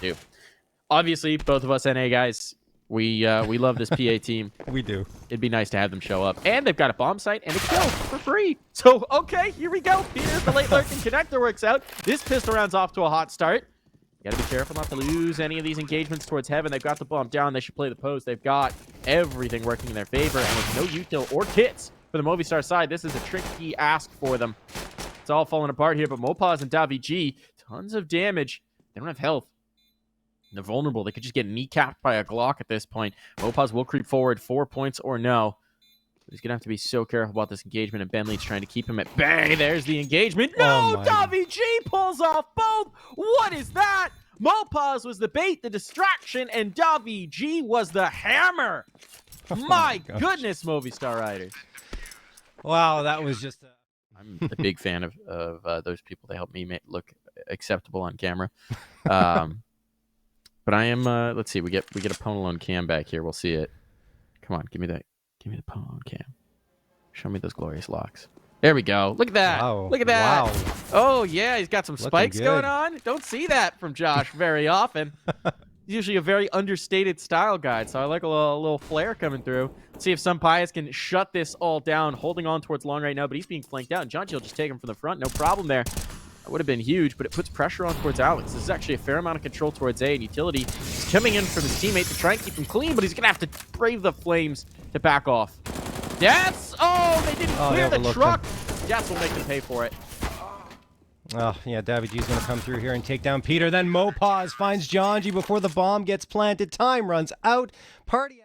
do. Obviously, both of us NA guys, we love this PA team. We do. It'd be nice to have them show up. And they've got a bomb site and a kill for free. So, okay, here we go. Peter, the late lurking connector works out. This pistol round's off to a hot start. You gotta be careful not to lose any of these engagements towards heaven. They've got the bomb down. They should play the post. They've got everything working in their favor. And with no util or kits for the Movistar side, this is a tricky ask for them. It's all falling apart here. But Mopaz and DaVG, tons of damage. They don't have health. They're vulnerable. They could just get kneecapped by a Glock at this point. Mopaz will creep forward, 4 points or no. He's going to have to be so careful about this engagement, and Bentley's trying to keep him at bay. There's the engagement. No! DaVG pulls off both! What is that? Mopaz was the bait, the distraction, and DaVG was the hammer. My goodness, Movistar Riders. Wow, that was just... I'm a big fan of those people. They help me look acceptable on camera. But I am, let's see, we get a Ponalone cam back here. We'll see it. Come on, give me the Ponalone cam. Show me those glorious locks. There we go. Look at that. Wow. Look at that. Wow. Oh, yeah, he's got some spikes going on. Don't see that from Josh very often. He's usually a very understated style guide, so I like a little flare coming through. Let's see if Sampaio can shut this all down, holding on towards long right now, but he's being flanked out. And John G will just take him from the front. No problem there. That would have been huge, but it puts pressure on towards Alex. This is actually a fair amount of control towards A, and Utility is coming in from his teammate to try and keep him clean, but he's going to have to brave the flames to back off. Yes! Oh, they didn't clear the truck. Yes, will make them pay for it. Oh, yeah, DaVG's going to come through here and take down Peter. Then Mopaz finds Jonji before the bomb gets planted. Time runs out. Party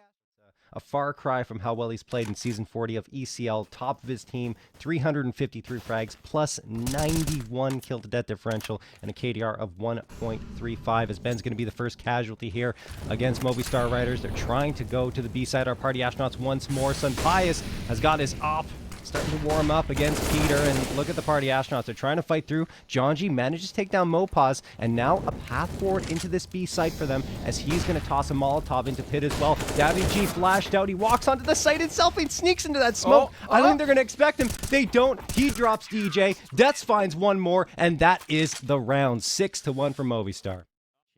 a far cry from how well he's played in Season 40 of ECL. Top of his team, 353 frags, plus 91 kill-to-death differential, and a KDR of 1.35, as Ben's going to be the first casualty here against Movistar Riders. They're trying to go to the B side. Our party astronauts once more. Sampaio has got his op, starting to warm up against Peter, and look at the party astronauts. They're trying to fight through. Jonji manages to take down Mopaz, and now a path forward into this B site for them, as he's going to toss a Molotov into pit as well. DaVG flashed out. He walks onto the site itself and sneaks into that smoke. I don't think they're going to expect him. They don't. He drops DJ. Dets finds one more, and that is the round. 6-1 for Movistar.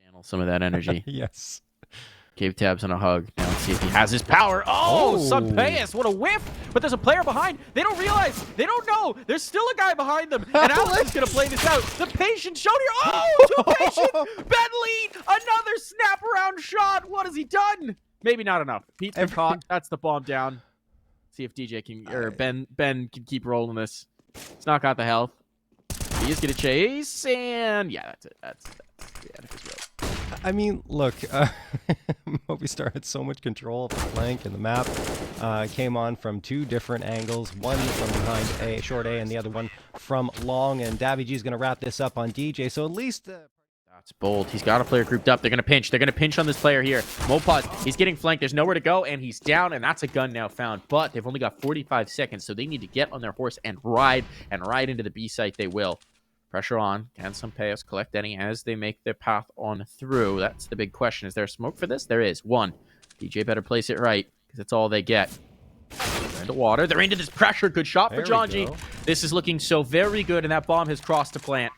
Channel some of that energy. Yes. Gave Tabs on a hug. Now let's see if he has his power. Oh, Sampaio, what a whiff. But there's a player behind. They don't realize. They don't know. There's still a guy behind them. And Alex is going to play this out. The patient shown here. Oh, too patient. Bentley, another snap around shot. What has he done? Maybe not enough. Pete's been caught. That's the bomb down. See if DJ can, or Ben can keep rolling this. He's not got the health. He is going to chase. And yeah, that's it. That's the end of his road. I mean, look, Movistar had so much control of the flank and the map. Came on from two different angles, one from behind A, short A, and the other one from long. And DaVG is going to wrap this up on DJ. So at least... That's bold. He's got a player grouped up. They're going to pinch. They're going to pinch on this player here. Mopaz, he's getting flanked. There's nowhere to go, and he's down, and that's a gun now found. But they've only got 45 seconds, so they need to get on their horse and ride into the B site. They will. Pressure on. Can Sampaio collect any as they make their path on through? That's the big question. Is there smoke for this? There is. One. DJ better place it right, because that's all they get. They're into water. They're into this pressure. Good shot for Jonji. This is looking so very good, and that bomb has crossed the plant.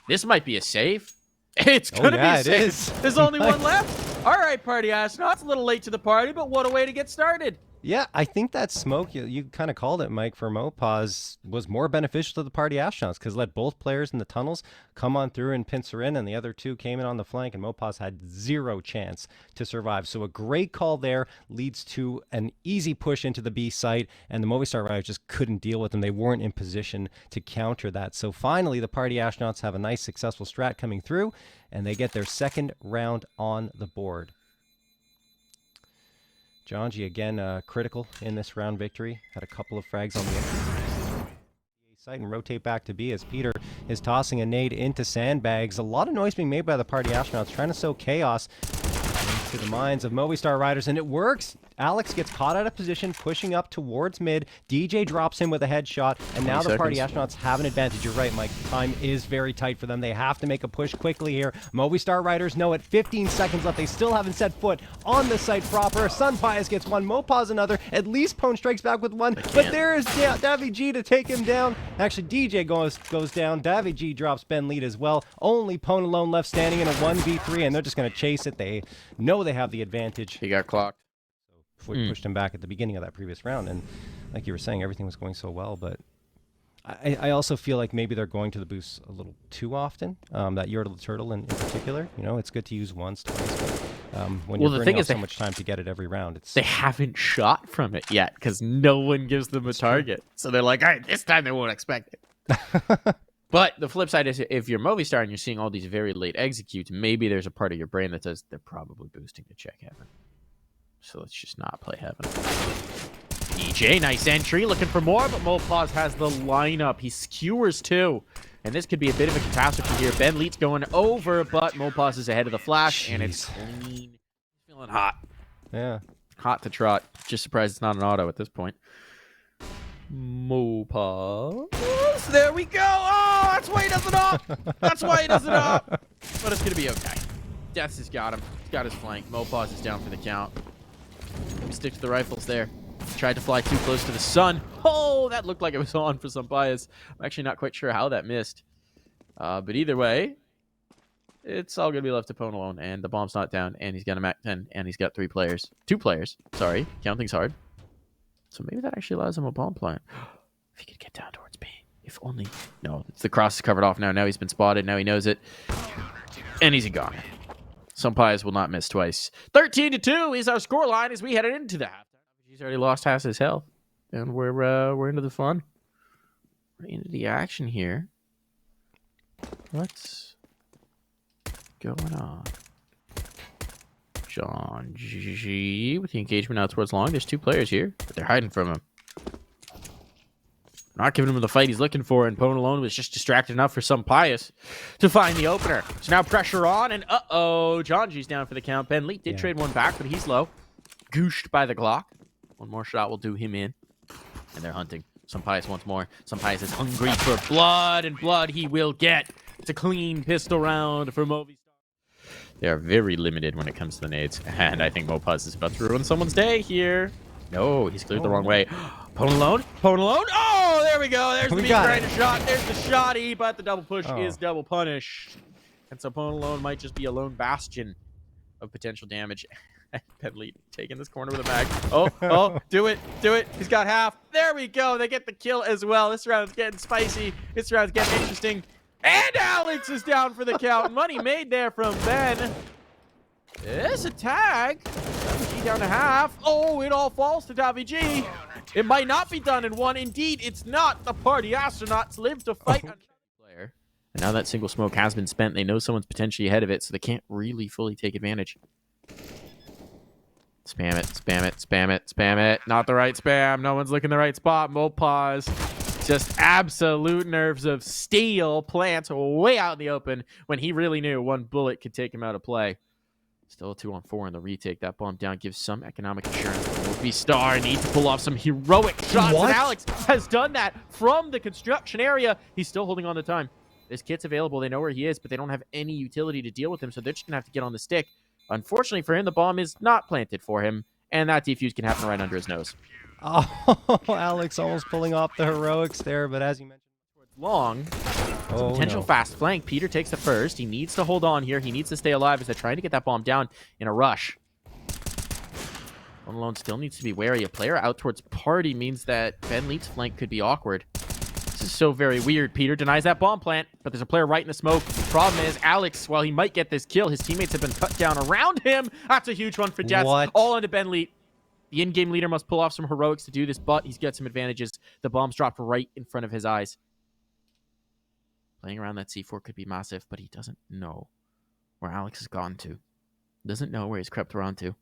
This might be a save. It's going to be a save. There's only one left. All right, party astronauts. A little late to the party, but what a way to get started. Yeah, I think that smoke, you kind of called it, Mike, for Mopaz, was more beneficial to the party astronauts, because let both players in the tunnels come on through and pincer in, and the other two came in on the flank, and Mopaz had zero chance to survive. So a great call there leads to an easy push into the B site, and the Movistar Riders just couldn't deal with them. They weren't in position to counter that. So finally, the party astronauts have a nice, successful strat coming through, and they get their second round on the board. Jonji again critical in this round victory. Had a couple of frags on the site and rotate back to B as Peter is tossing a nade into sandbags. A lot of noise being made by the party astronauts trying to sow chaos. to the minds of Movistar riders, and it works. Alex gets caught out of position, pushing up towards mid. DJ drops him with a headshot, and now the party astronauts have an advantage. You're right, Mike. Time is very tight for them. They have to make a push quickly here. Movistar riders know it. 15 seconds left. They still haven't set foot on the site proper. Sunpius gets one. Mopaz another. At least Pone strikes back with one, but there is Davy G to take him down. Actually, DJ goes down. Davy G drops Ben lead as well. Only Pone alone left standing in a 1v3, and they're just going to chase it. They know they have the advantage. He got clocked. So we pushed him back at the beginning of that previous round, and like you were saying, everything was going so well, but I also feel like maybe they're going to the boost a little too often. That Yordle the Turtle in particular, you know, it's good to use once, twice, but when you're burning out so much time to get it every round, they haven't shot from it yet because no one gives them a target. So they're like, all right, this time they won't expect it. But the flip side is if you're Movistar and you're seeing all these very late executes, maybe there's a part of your brain that says they're probably boosting to check heaven. So let's just not play heaven. DJ, nice entry, looking for more, but Mopaz has the lineup. He skewers too. And this could be a bit of a catastrophe here. Ben Leet's going over, but Mopaz is ahead of the flash, and it's clean. Feeling hot. Yeah. Hot to trot. Just surprised it's not an auto at this point. Mopaz. There we go. Oh, that's why he doesn't up. That's why he doesn't up. But it's going to be okay. Deaths has got him. He's got his flank. Mopaz is down for the count. Maybe stick to the rifles there. Tried to fly too close to the sun. Oh, that looked like it was on for some bias. I'm actually not quite sure how that missed. But either way, it's all going to be left to Pone alone. And the bomb's not down. And he's got a Mac 10. And he's got 2 players. Sorry. Counting's hard. So maybe that actually allows him a bomb plant. If he could get down towards B. If only. No, the cross is covered off now. Now he's been spotted. Now he knows it. And he's a goner. Some pies will not miss twice. 13-2 is our scoreline as we headed into the half. He's already lost half his health. And we're into the fun. We're into the action here. What's going on? John G with the engagement out towards long. There's 2 players here, but they're hiding from him. Not giving him the fight he's looking for, and Pone alone was just distracted enough for some pious to find the opener. So now pressure on, and uh-oh, John G's down for the count. Ben Leet did trade one back, but he's low. Gooshed by the Glock. One more shot will do him in. And they're hunting. Some pious wants more. Some pious is hungry for blood, and blood he will get. It's a clean pistol round for Movistar. They are very limited when it comes to the nades, and I think Mopaz is about to ruin someone's day here. No, he's cleared the wrong way. Pone alone? Pone alone? Oh, there we go. There's the meat grinder shot. There's the shotty, but the double push is double punish. And so Pone alone might just be a lone bastion of potential damage. Ben Leet taking this corner with a mag. Oh, do it. He's got half. There we go. They get the kill as well. This round's getting spicy. This round's getting interesting. And Alex is down for the count. Money made there from Ben. It's a tag. Davy G down to half. Oh, it all falls to Davy G. It might not be done in one. Indeed, it's not. The party astronauts live to fight. Player. And now that single smoke has been spent, they know someone's potentially ahead of it, so they can't really fully take advantage. Spam it. Not the right spam. No one's looking the right spot. Mopaz. Just absolute nerves of steel. Plants way out in the open when he really knew one bullet could take him out of play. Still a 2-on-4 in the retake. That bomb down gives some economic assurance. Movistar needs to pull off some heroic shots. And Alex has done that from the construction area. He's still holding on to time. There's kits available. They know where he is, but they don't have any utility to deal with him, so they're just going to have to get on the stick. Unfortunately for him, the bomb is not planted for him, and that defuse can happen right under his nose. Oh, Alex almost pulling off the heroics there, but as you mentioned, long. Potential fast flank. Peter takes the first. He needs to hold on here. He needs to stay alive as they're trying to get that bomb down in a rush. One alone still needs to be wary. A player out towards party means that Ben Leet's flank could be awkward. This is so very weird. Peter denies that bomb plant, but there's a player right in the smoke. The problem is Alex, while he might get this kill, his teammates have been cut down around him. That's a huge one for Jets. All into Ben Leet. The in-game leader must pull off some heroics to do this, but he's got some advantages. The bomb's dropped right in front of his eyes. Playing around that C4 could be massive, but he doesn't know where Alex has gone to. Doesn't know where he's crept around to.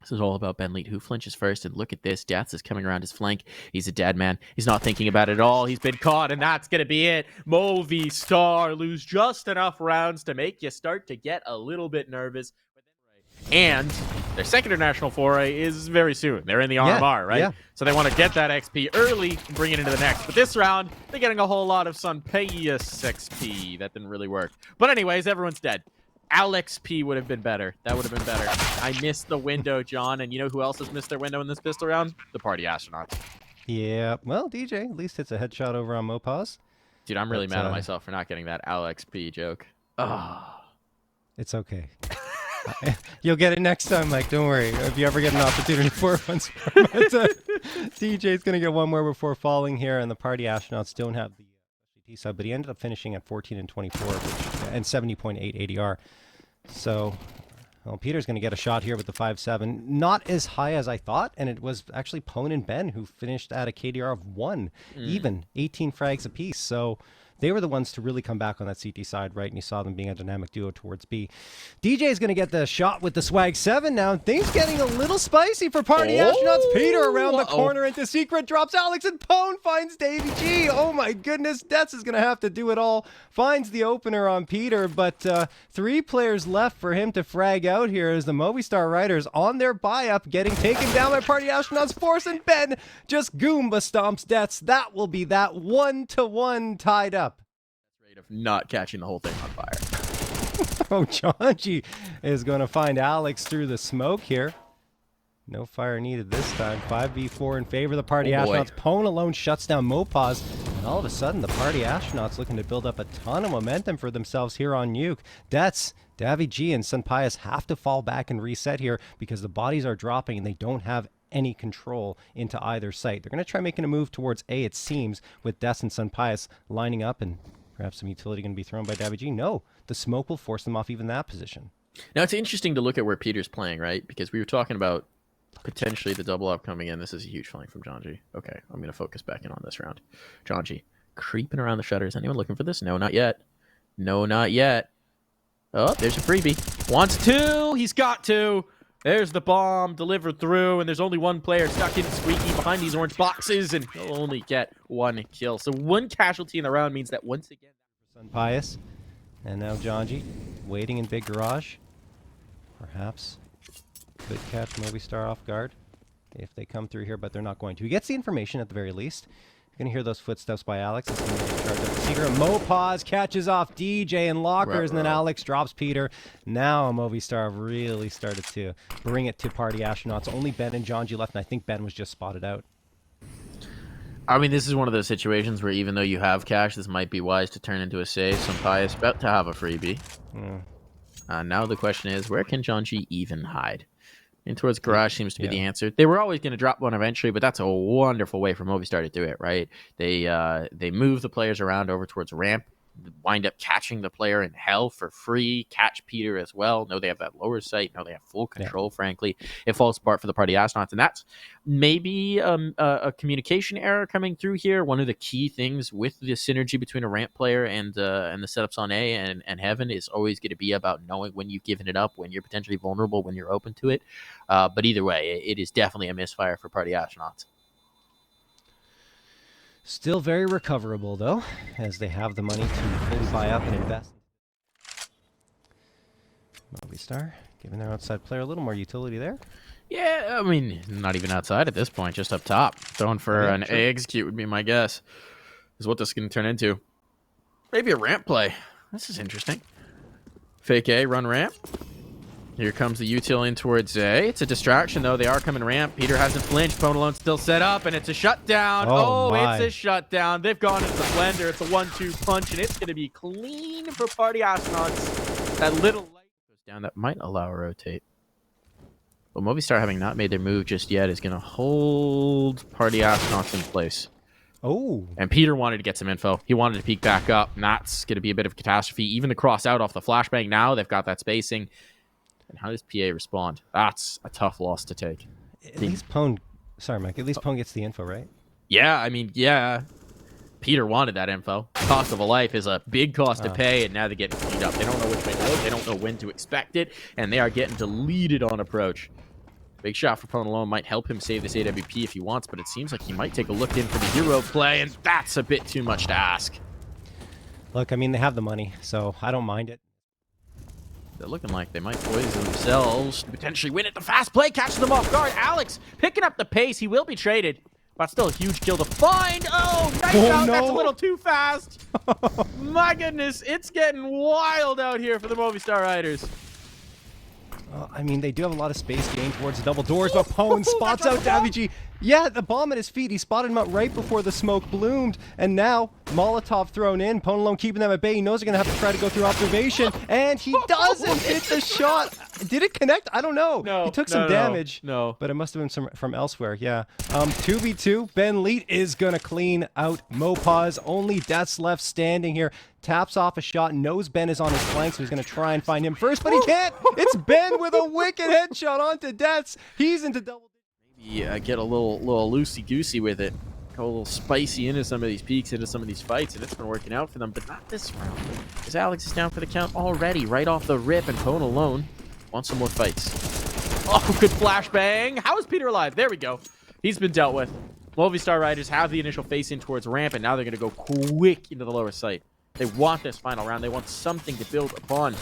This is all about Ben Leet, who flinches first, and look at this. Deaths is coming around his flank. He's a dead man. He's not thinking about it at all. He's been caught, and that's going to be it. Movistar lose just enough rounds to make you start to get a little bit nervous. And their second international foray is very soon. They're in the RMR, right? Yeah. So they want to get that XP early and bring it into the next. But this round, they're getting a whole lot of Sunpayas XP. That didn't really work. But anyways, everyone's dead. Alex P would have been better. That would have been better. I missed the window, John. And you know who else has missed their window in this pistol round? The Party Astronauts. Yeah. Well, DJ at least hits a headshot over on Mopaz. Dude, I'm really mad at myself for not getting that Alex P joke. Oh. It's okay. You'll get it next time, Mike. Don't worry. If you ever get an opportunity for it once more. DJ's going to get one more before falling here, and the Party Astronauts don't have the T sub, but he ended up finishing at 14 and 24 and 70.8 ADR. So, well, Peter's going to get a shot here with the 5.7. Not as high as I thought, and it was actually Pone and Ben who finished at a KDR of 1, even 18 frags apiece. So they were the ones to really come back on that CT side, right? And you saw them being a dynamic duo towards B. DJ is going to get the shot with the Swag 7 now. And things getting a little spicy for Party Astronauts. Peter around the corner into Secret, drops Alex, and Pone finds Davey G. Oh my goodness, Dets is going to have to do it all. Finds the opener on Peter, but 3 players left for him to frag out here as the Movistar Riders on their buy-up, getting taken down by Party Astronauts. Force and Ben just Goomba stomps Dets. That will be that 1-1 tied up. Of not catching the whole thing on fire. Oh, Janji is going to find Alex through the smoke here. No fire needed this time. 5v4 in favor of the Party Astronauts. Pone alone shuts down Mopaz. And all of a sudden, the Party Astronauts looking to build up a ton of momentum for themselves here on Nuke. That's Davy G and Sunpayas have to fall back and reset here because the bodies are dropping and they don't have any control into either site. They're going to try making a move towards A, it seems, with Des and Sunpayas lining up, and perhaps some utility going to be thrown by Davy G. No, the smoke will force them off even that position. Now, it's interesting to look at where Peter's playing, right? Because we were talking about potentially the double up coming in. This is a huge flank from Janji. Okay, I'm going to focus back in on this round. Janji, creeping around the shutters. Anyone looking for this? No, not yet. No, not yet. Oh, there's a freebie. Wants 2. He's got 2. There's the bomb delivered through, and there's only one player stuck in squeaky behind these orange boxes, and he'll only get 1 kill. So 1 casualty in the round means that once again... Sunpayas, and now Janji, waiting in big garage. Perhaps could catch Movistar off guard if they come through here, but they're not going to. He gets the information at the very least. You're going to hear those footsteps by Alex. It's going to charge up the secret. Mopaz catches off DJ and Lockers, and then Alex drops Peter. Now Movistar have really started to bring it to Party Astronauts. Only Ben and Janji left, and I think Ben was just spotted out. I mean, this is one of those situations where even though you have cash, this might be wise to turn into a save. Sunpayas about to have a freebie. Now the question is, where can Janji even hide? In towards garage seems to be the answer. They were always going to drop one eventually, but that's a wonderful way for Movistar to do it, right? They move the players around over towards ramp, wind up catching the player in hell for free, catch Peter as well. No, they have that lower sight. No, they have full control, frankly. It falls apart for the Party Astronauts, and that's maybe a communication error coming through here. One of the key things with the synergy between a ramp player and the setups on A and Heaven is always going to be about knowing when you've given it up, when you're potentially vulnerable, when you're open to it. But either way, it is definitely a misfire for Party Astronauts. Still very recoverable, though, as they have the money to fully buy up and invest. Movistar giving their outside player a little more utility there. Yeah, I mean, not even outside at this point, just up top. Throwing for an A execute would be my guess, is what this is going to turn into. Maybe a ramp play. This is interesting. Fake A, run ramp. Here comes the util in towards A. It's a distraction, though. They are coming ramp. Peter hasn't flinched. Pone alone still set up, and it's a shutdown. Oh, it's a shutdown. They've gone into the blender. It's a 1-2 punch, and it's going to be clean for Party Astronauts. That little light goes down. That might allow a rotate. But Movistar, having not made their move just yet, is going to hold Party Astronauts in place. Oh. And Peter wanted to get some info. He wanted to peek back up, and that's going to be a bit of a catastrophe. Even the cross out off the flashbang now, they've got that spacing. And how does PA respond? That's a tough loss to take. At least Pone... Sorry, Mike. At least Pone gets the info, right? Yeah, I mean, yeah. Peter wanted that info. Cost of a life is a big cost to pay, and now they're getting cleaned up. They don't know which way to go. They don't know when to expect it, and they are getting deleted on approach. Big shot for Pone alone might help him save this AWP if he wants, but it seems like he might take a look in for the hero play, and that's a bit too much to ask. Look, I mean, they have the money, so I don't mind it. They're looking like they might poison themselves to potentially win it. The fast play catches them off guard. Alex picking up the pace. He will be traded. But still a huge kill to find. Oh, nice out. No. That's a little too fast. My goodness, it's getting wild out here for the Movistar Riders. I mean, they do have a lot of space gained towards the double doors, but Pone spots out Davy. Yeah, the bomb at his feet. He spotted him out right before the smoke bloomed. And now, Molotov thrown in. Pone alone keeping them at bay. He knows they're going to have to try to go through observation. And he doesn't hit the shot. Did it connect? I don't know. No, he took some damage. No. But it must have been from elsewhere, yeah. 2v2. Ben Leet is going to clean out Mopaz. Only Death's left standing here. Taps off a shot, knows Ben is on his flank, so he's going to try and find him first, but he can't. It's Ben with a wicked headshot onto Deaths. He's into double. Maybe get a little loosey-goosey with it. Go a little spicy into some of these peaks, into some of these fights, and it's been working out for them, but not this round. Because Alex is down for the count already, right off the rip, and Pone alone wants some more fights. Oh, good flashbang. How is Peter alive? There we go. He's been dealt with. Movistar Riders have the initial face in towards ramp, and now they're going to go quick into the lower site. They want this final round. They want something to build upon.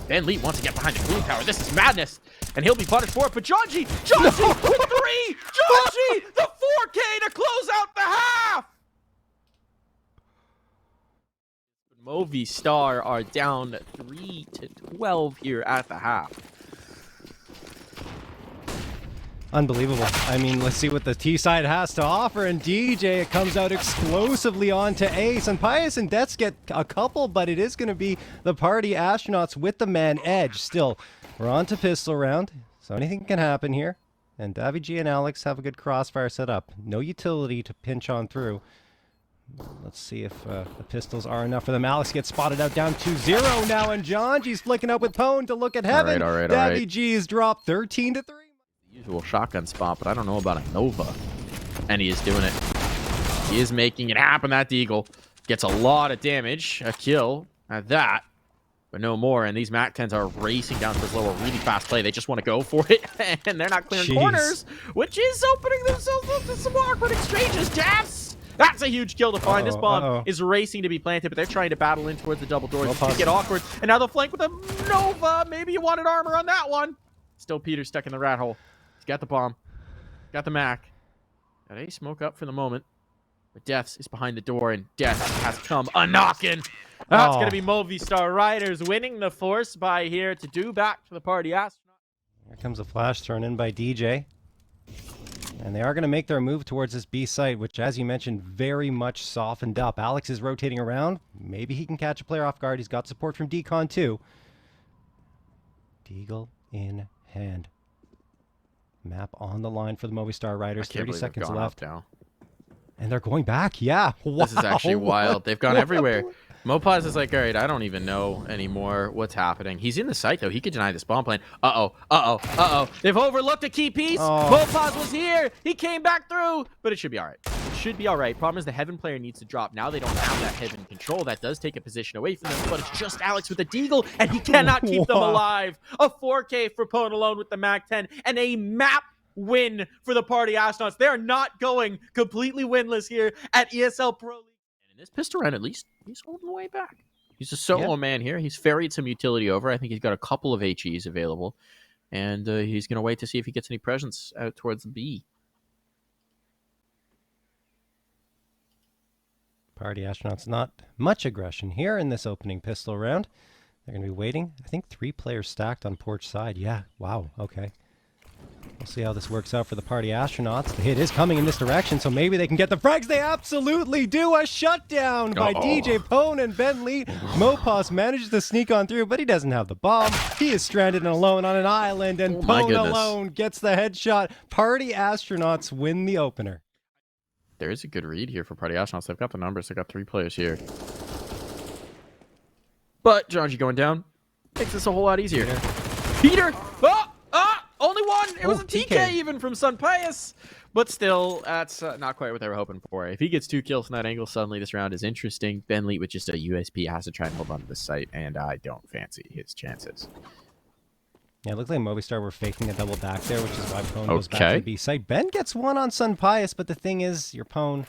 Ben Lee wants to get behind the green tower. This is madness. And he'll be punished for it. But Jonji with 3! Jonji, the 4K to close out the half! Movistar are down 3-12 here at the half. Unbelievable. I mean, let's see what the T side has to offer. And DJ, it comes out explosively onto Ace. And Pius and Deaths get a couple, but it is going to be the Party Astronauts with the man edge. Still, we're on to pistol round, so anything can happen here. And Davy G and Alex have a good crossfire set up. No utility to pinch on through. Let's see if the pistols are enough for them. Alex gets spotted out down 2-0 now, and Jonji's flicking up with Pone to look at heaven. All right. Davy G is dropped 13-3. Usual shotgun spot, but I don't know about a Nova. And he is doing it. He is making it happen. That Deagle gets a lot of damage. A kill at that, but no more. And these MAC-10s are racing down to this lower, really fast play. They just want to go for it, and they're not clearing corners, which is opening themselves up to some awkward exchanges. Deaths! That's a huge kill to find. This bomb is racing to be planted, but they're trying to battle in towards the double doors. It's going to get awkward. And now they'll flank with a Nova. Maybe you wanted armor on that one. Still Peter stuck in the rat hole. Got the bomb. Got the Mac. Got a smoke up for the moment. But Deaths is behind the door, and Deaths has come a-knocking. That's going to be Movistar Riders winning the force by here to do back to the Party Astronaut. Here comes a flash thrown in by DJ. And they are going to make their move towards this B site, which, as you mentioned, very much softened up. Alex is rotating around. Maybe he can catch a player off guard. He's got support from Decon, too. Deagle in hand. Map on the line for the Movistar Riders. 30 seconds left. Now. And they're going back. Yeah. Wow. This is actually wild. They've gone everywhere. Mopaz is like, all right, I don't even know anymore what's happening. He's in the site, though. He could deny this bomb plane. Uh-oh. They've overlooked a key piece. Mopaz was here. He came back through. But it should be all right. It should be all right. Problem is the Heaven player needs to drop. Now they don't have that Heaven control. That does take a position away from them. But it's just Alex with the Deagle, and he cannot keep them alive. A 4K for Pone alone with the MAC-10, and a map win for the Party Astronauts. They are not going completely winless here at ESL Pro League. And in this pistol round, at least, he's holding the way back. He's a solo man here. He's ferried some utility over. I think he's got a couple of HEs available. And he's going to wait to see if he gets any presence out towards the B. Party Astronauts, not much aggression here in this opening pistol round. They're going to be waiting. I think 3 players stacked on porch side. Yeah, wow, okay. We'll see how this works out for the Party Astronauts. The hit is coming in this direction, so maybe they can get the frags. They absolutely do. A shutdown by DJ Pone and Ben Lee. Mopaz manages to sneak on through, but he doesn't have the bomb. He is stranded and alone on an island, and Pone alone gets the headshot. Party Astronauts win the opener. There is a good read here for Party Astronauts. They've got the numbers. They've got 3 players here. But Jonji going down makes this a whole lot easier. Peter! Only one! It was a TK even from Sun Pius! But still, that's not quite what they were hoping for. If he gets 2 kills from that angle, suddenly this round is interesting. Ben Lee with just a USP has to try and hold on to the site, and I don't fancy his chances. Yeah, it looks like Movistar were faking a double back there, which is why Pone goes back to the B site. Ben gets one on Sun Pius, but the thing is, your Pone,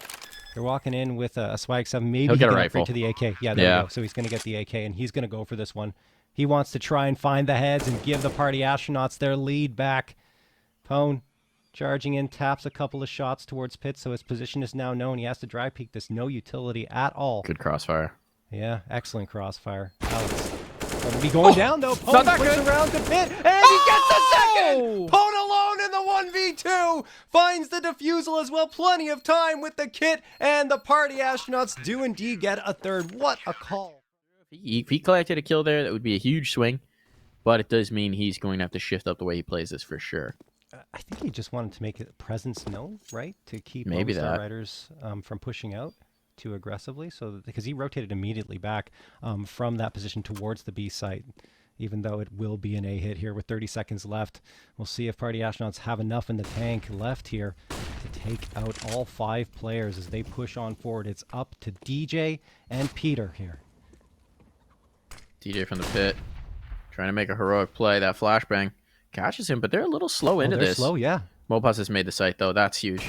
you're walking in with a swag 7. Maybe he'll get a can rifle upgrade to the AK. Yeah, there we go. So he's going to get the AK, and he's going to go for this one. He wants to try and find the heads and give the Party Astronauts their lead back. Pone charging in, taps a couple of shots towards Pitt, so his position is now known. He has to dry peek this, no utility at all. Good crossfire. Yeah, excellent crossfire. Alex. Gonna be going down though. Pone flips around to Pitt, and he gets the second! Pone alone in the 1v2! Finds the defusal as well. Plenty of time with the kit, and the Party Astronauts do indeed get a third. What a call. If he collected a kill there, that would be a huge swing. But it does mean he's going to have to shift up the way he plays this for sure. I think he just wanted to make a presence known, right? To keep Maybe Movistar Riders from pushing out too aggressively. So because he rotated immediately back from that position towards the B site, even though it will be an A hit here with 30 seconds left. We'll see if Party Astronauts have enough in the tank left here to take out all 5 players as they push on forward. It's up to DJ and Peter here. DJ from the pit, trying to make a heroic play. That flashbang catches him, but they're a little slow into this. Slow, yeah. Mopaz has made the site, though. That's huge.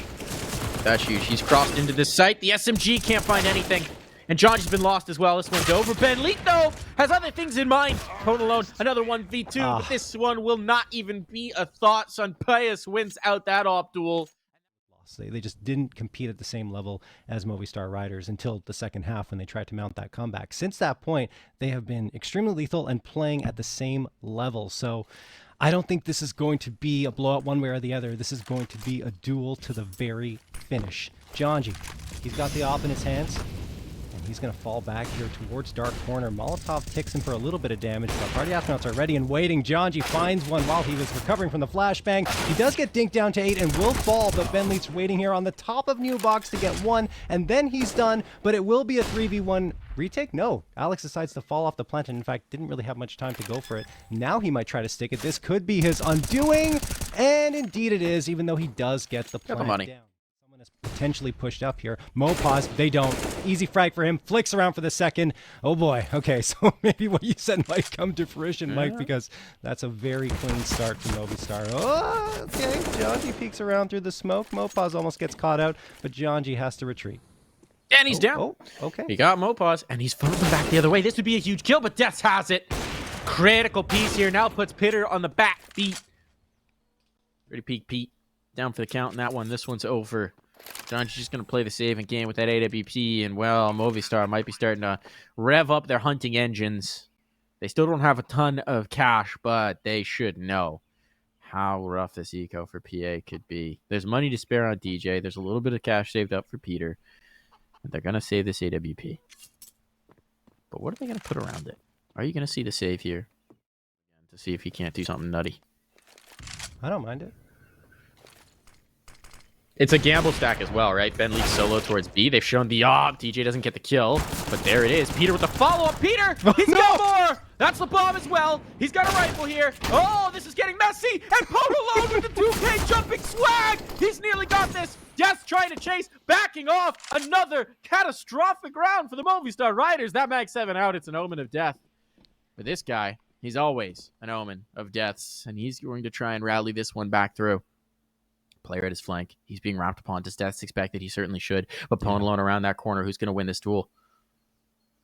That's huge. He's crossed into this site. The SMG can't find anything. And Johnny's been lost as well. This one's over. Ben Leet, though, has other things in mind. Pone alone, another 1v2, but this one will not even be a thought. Sunpayas wins out that op duel. They just didn't compete at the same level as Movistar Riders until the second half when they tried to mount that comeback. Since that point, they have been extremely lethal and playing at the same level. So I don't think this is going to be a blowout one way or the other. This is going to be a duel to the very finish. Jonji, he's got the op in his hands. He's going to fall back here towards dark corner. Molotov ticks him for a little bit of damage. The Party Astronauts are ready and waiting. Jonji finds one while he was recovering from the flashbang. He does get dinked down to 8 and will fall, but Ben Leet's waiting here on the top of New Box to get 1, and then he's done, but it will be a 3v1 retake? No. Alex decides to fall off the plant and, in fact, didn't really have much time to go for it. Now he might try to stick it. This could be his undoing, and indeed it is, even though he does get the plant down. Is potentially pushed up here. Mopaz, they don't. Easy frag for him. Flicks around for the second. Oh boy. Okay, so maybe what you said might come to fruition, Mike, because that's a very clean start for Movistar. Oh, okay. Jonji peeks around through the smoke. Mopaz almost gets caught out, but Jonji has to retreat. And he's down. Oh, okay. He got Mopaz, and he's funneled him back the other way. This would be a huge kill, but Deaths has it. Critical piece here. Now puts Pitter on the back feet. Ready peek Pete. Down for the count in that one. This one's over. John's just going to play the saving game with that AWP, and, well, Movistar might be starting to rev up their hunting engines. They still don't have a ton of cash, but they should know how rough this eco for PA could be. There's money to spare on DJ. There's a little bit of cash saved up for Peter, and they're going to save this AWP. But what are they going to put around it? Are you going to see the save here to see if he can't do something nutty? I don't mind it. It's a gamble stack as well, right? Ben leads solo towards B. They've shown the op. DJ doesn't get the kill, but there it is. Peter with the follow-up. Peter! He's got more! That's the bomb as well. He's got a rifle here. Oh, this is getting messy. And Pone alone with the 2K jumping swag. He's nearly got this. Death trying to chase, backing off. Another catastrophic round for the Movistar Riders. That mag 7 out. It's an omen of death. For this guy, he's always an omen of deaths, and he's going to try and rally this one back through. Player at his flank. He's being wrapped upon. Does Deaths expect that he certainly should? But Pone alone around that corner. Who's going to win this duel?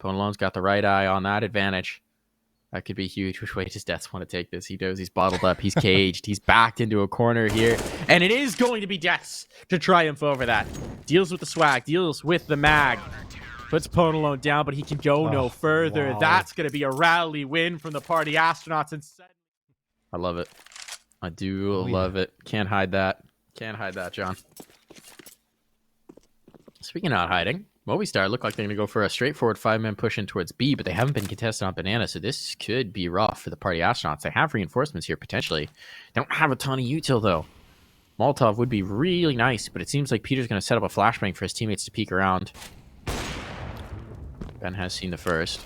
Pone alone's got the right eye on that advantage. That could be huge. Which way does Deaths want to take this? He knows he's bottled up. He's caged. He's backed into a corner here. And it is going to be Deaths to triumph over that. Deals with the swag. Deals with the mag. Puts Pone alone down, but he can go no further. Wow. That's going to be a rally win from the Party Astronauts. And I love it. I do love it. Can't hide that. Can't hide that, John. Speaking of not hiding, Movistar look like they're going to go for a straightforward 5-man push in towards B, but they haven't been contested on Banana, so this could be rough for the Party Astronauts. They have reinforcements here, potentially. Don't have a ton of util, though. Molotov would be really nice, but it seems like Peter's going to set up a flashbang for his teammates to peek around. Ben has seen the first.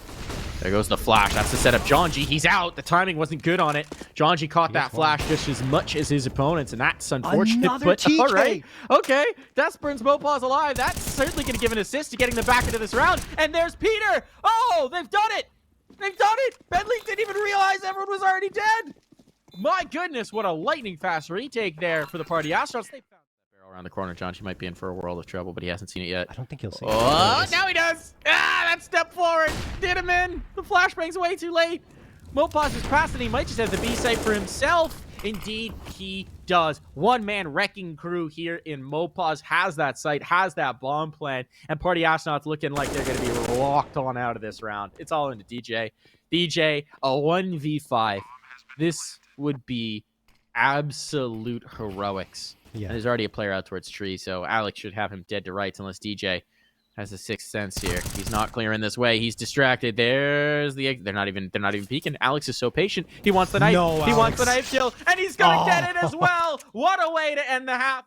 There goes the flash. That's the setup. Jonji, he's out. The timing wasn't good on it. Jonji caught that flash just as much as his opponents, and that's unfortunate. Another but TK. All right. Okay. That burns Mopaz alive. That's certainly going to give an assist to getting them back into this round. And there's Peter. Oh, they've done it. They've done it. Bentley didn't even realize everyone was already dead. My goodness, what a lightning fast retake there for the Party Astronauts. They found that barrel around the corner. Jonji might be in for a world of trouble, but he hasn't seen it yet. I don't think he'll see it. Oh, now he does. Ah, that step forward. Did him in. The flashbang's way too late. Mopaz is past and he might just have the B site for himself. Indeed, he does. One-man wrecking crew here in Mopaz has that site, has that bomb plan, and Party Astronauts looking like they're going to be locked on out of this round. It's all into DJ. DJ, a 1v5. This would be absolute heroics. Yeah. And there's already a player out towards tree, so Alex should have him dead to rights unless DJ has a sixth sense here. He's not clearing this way. He's distracted. There's the they're not even peeking. Alex is so patient. He wants the knife. No, he wants the knife kill, and he's gonna get it as well. What a way to end the half.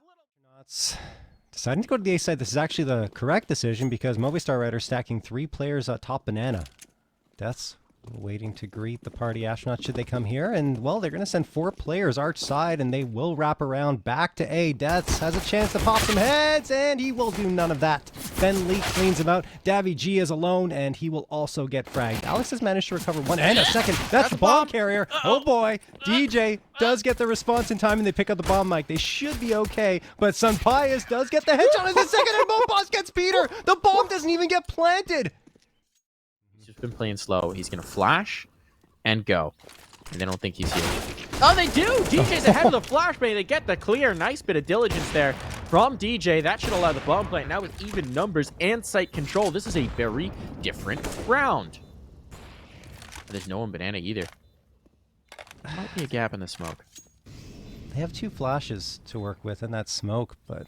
Deciding to go to the A side. This is actually the correct decision because Movistar Riders stacking 3 players at top banana. Death's waiting to greet the Party Astronauts should they come here. And, well, they're going to send 4 players arch side, and they will wrap around back to A. Deaths has a chance to pop some heads, and he will do none of that. Ben Lee cleans him out. Davy G is alone, and he will also get fragged. Alex has managed to recover 1 and a second. That's the bomb carrier. Oh, boy. DJ does get the response in time, and they pick up the bomb mic. They should be okay, but Sun Pius does get the headshot in the second, and Mopaz gets Peter. The bomb doesn't even get planted. Been playing slow. He's gonna flash and go, and they don't think he's here. Oh, they do. DJ's ahead of the flash, but they get the clear. Nice bit of diligence there from DJ. That should allow the bomb plant. Now with even numbers and site control, this is a very different round. There's no one banana either. There might be a gap in the smoke. They have 2 flashes to work with in that smoke, but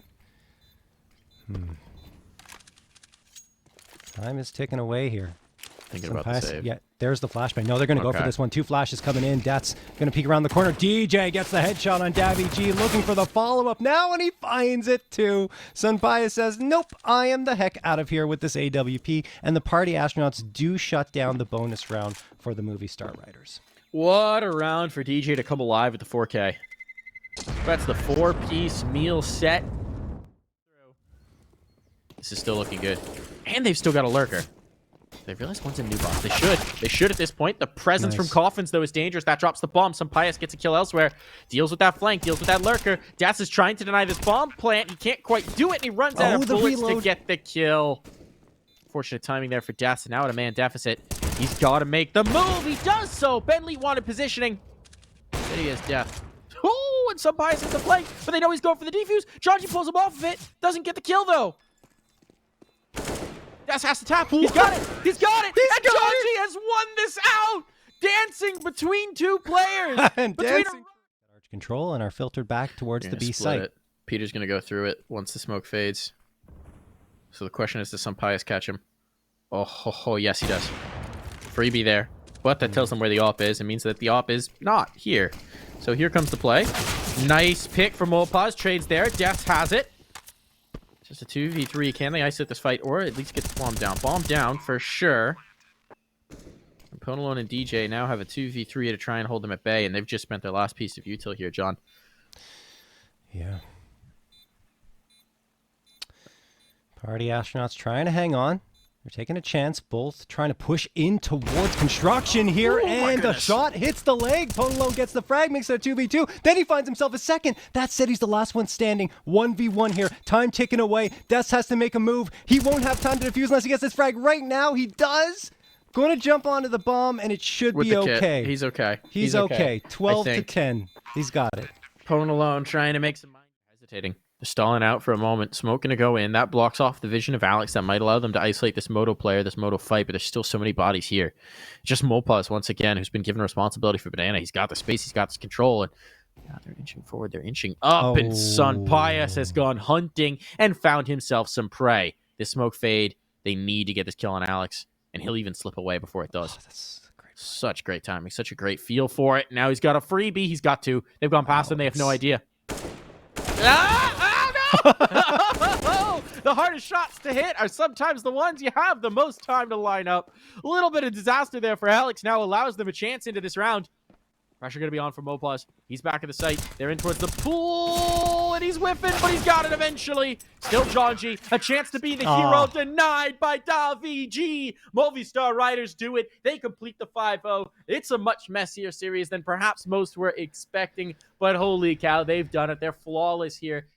time is ticking away here. Thinking about the save. Yeah, there's the flashbang. No, they're going to go for this one. 2 flashes coming in. Death's going to peek around the corner. DJ gets the headshot on Davy G, looking for the follow-up now, and he finds it too. Sunpaya says, nope, I am the heck out of here with this AWP, and the Party Astronauts do shut down the bonus round for the Movistar Riders. What a round for DJ to come alive with the 4K. That's the 4-piece meal set. This is still looking good. And they've still got a lurker. They realize one's a new boss. They should. They should at this point. The presence from Coffins, though, is dangerous. That drops the bomb. Some Pius gets a kill elsewhere. Deals with that flank. Deals with that lurker. Das is trying to deny this bomb plant. He can't quite do it, and he runs out of bullets to get the kill. Fortunate timing there for Das, and now at a man deficit. He's got to make the move. He does so. Bentley wanted positioning. There he is, death. Oh, and some Pius hits the flank, but they know he's going for the defuse. Johnji pulls him off of it. Doesn't get the kill, though. Das has to tap. He's got it. He's got it. And Johnji has won this out. Dancing between 2 players. And dancing. Arch control and are filtered back towards the B site. Peter's going to go through it once the smoke fades. So the question is, does some Pius catch him? Oh, yes, he does. Freebie there. But that tells them where the op is. It means that the op is not here. So here comes the play. Nice pick from Mopaz. Trades there. Death has it. Just a 2v3. Can they isolate this fight or at least get the bomb down? Bomb down for sure. Ponalone and DJ now have a 2v3 to try and hold them at bay, and they've just spent their last piece of util here, John. Yeah. Party Astronauts trying to hang on. They're taking a chance, both trying to push in towards construction here, and the shot hits the leg. Ponalone gets the frag, makes it a 2v2. Then he finds himself a second. That said, he's the last one standing. 1v1 here. Time ticking away. Des has to make a move. He won't have time to defuse unless he gets this frag right now. He does. Going to jump onto the bomb, and it should be okay. He's okay. He's okay. 12 to 10. He's got it. Ponalone trying to make some mind. Hesitating. They're stalling out for a moment. Smoke going to go in. That blocks off the vision of Alex. That might allow them to isolate this Moto player, this Moto fight, but there's still so many bodies here. Just Mopaz, once again, who's been given responsibility for Banana. He's got the space. He's got this control. And now they're inching forward. They're inching up. And Sun Pius has gone hunting and found himself some prey. This smoke fade. They need to get this kill on Alex. And he'll even slip away before it does. That's great. Such great timing. Such a great feel for it. Now he's got a freebie. He's got 2. They've gone past him. They have no idea. The hardest shots to hit are sometimes the ones you have the most time to line up. A little bit of disaster there for Alex. Now allows them a chance into this round. Pressure going to be on for Mopaz. He's back at the site. They're in towards the pool, and he's whiffing, but he's got it eventually. Still Johnji. A chance to be the hero denied by Davi G. Movistar Riders do it. They complete the 5-0. It's a much messier series than perhaps most were expecting, but holy cow, they've done it. They're flawless here.